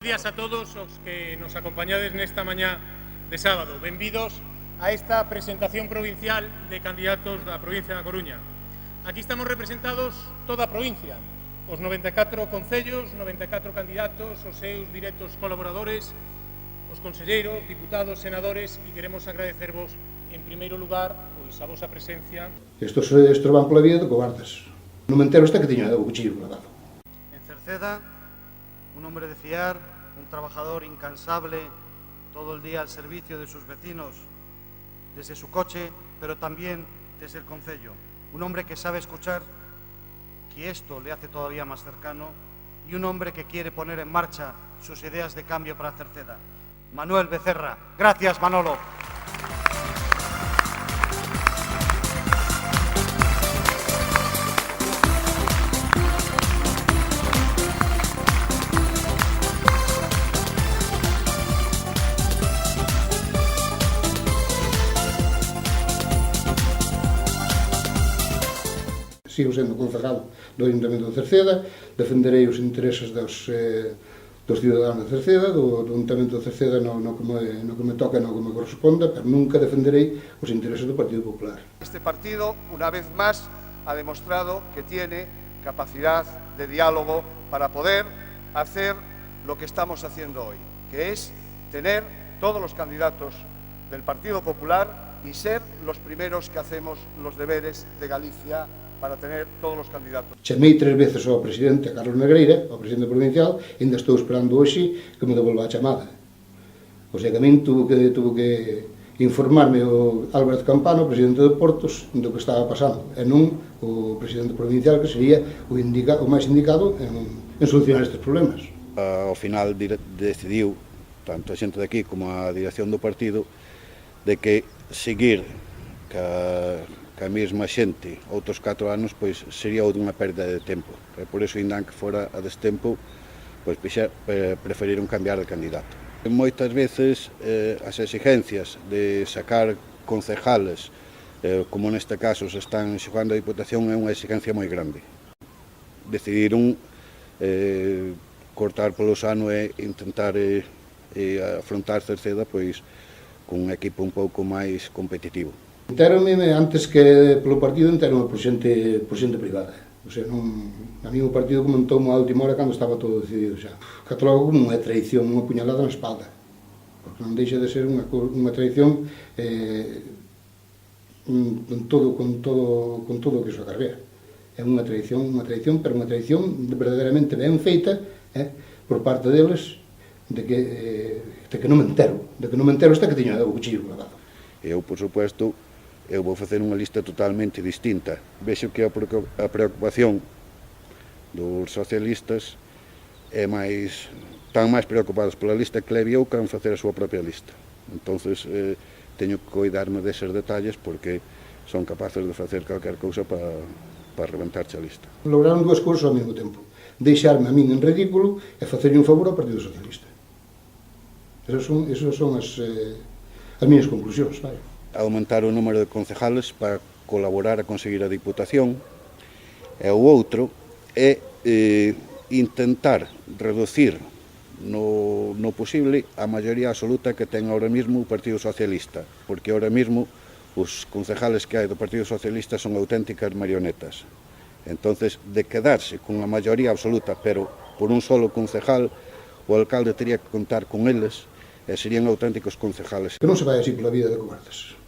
Días a todos os que nos acompañades nesta mañá de sábado. Benvidos a esta presentación provincial de candidatos da provincia da Coruña. Aquí estamos representados toda a provincia, os 94 concellos, 94 candidatos, os seus directos colaboradores, os conselleiros, diputados, senadores, e queremos agradecervos en primeiro lugar pois a vosa presencia. Estos van pola vía de cobardes. Non me entero hasta que tiña o cuchillo clavado. En Cerceda, un hombre de fiar, un trabajador incansable, todo el día al servicio de sus vecinos, desde su coche, pero también desde el concello. Un hombre que sabe escuchar, que esto le hace todavía más cercano, y un hombre que quiere poner en marcha sus ideas de cambio para Cerceda. Manuel Becerra. Gracias, Manolo. Sigo sendo concejal do Ayuntamiento de Cerceda, defenderei os intereses dos ciudadanos de Cerceda, do Ayuntamiento de Cerceda no que me toca e no que me corresponda, pero nunca defenderei os intereses do Partido Popular. Este partido, una vez más, ha demostrado que tiene capacidad de diálogo para poder hacer lo que estamos haciendo hoy, que es tener todos los candidatos del Partido Popular y ser los primeros que hacemos los deberes de Galicia para tener todos los candidatos. Chamei 3 veces ao presidente, a Carlos Negreira, ao presidente provincial, e ainda estou esperando hoxe que me devolva a chamada. O sea que a min tuvo que informarme o Álvarez Campano, presidente de Portos, do que estaba pasando, e non o presidente provincial, que sería o máis indicado en solucionar estes problemas. Ao final decidiu, tanto a xente de aquí como a dirección do partido, de que seguir a mesma xente outros 4 anos pois sería unha perda de tempo. E por iso, ainda que fora a destempo, pois preferiron cambiar de candidato. Moitas veces as exigencias de sacar concejales, como neste caso se están xogando a Diputación, é unha exigencia moi grande. Decidiron cortar polo sano e intentar afrontar Cerceda pois con un equipo un pouco máis competitivo. Entérome, antes que polo partido, entérome por xente privada. O sea, a mí o partido comentou-me a última hora cando estaba todo decidido xa. Catalogo como unha traición, unha puñalada na espalda. Porque non deixa de ser unha traición con todo o que iso acarrea. É unha traición, pero unha traición verdadeiramente ben feita por parte deles de que non me entero hasta que tiña o cuchillo clavado. Eu, por suposto, eu vou facer unha lista totalmente distinta. Vexo que a preocupación dos socialistas están máis preocupados pola lista que levi eu que en facer a súa propia lista. Entonces, teño que cuidarme deses detalles porque son capaces de facer calquer cousa para reventarche a lista. Lograron 2 cousas ao mesmo tempo. Deixarme a min en ridículo e facerlle un favor ao Partido Socialista. Esas son as miñas conclusións, vai. Aumentar o número de concejales para colaborar a conseguir a Diputación, e o outro é intentar reducir no posible a maioría absoluta que ten ahora mismo o Partido Socialista, porque ahora mismo os concejales que hai do Partido Socialista son auténticas marionetas. Entonces, de quedarse con a maioría absoluta, pero por un solo concejal, o alcalde teria que contar con eles, e serían auténticos concejales. Que non se vai así pola vida de cobardes.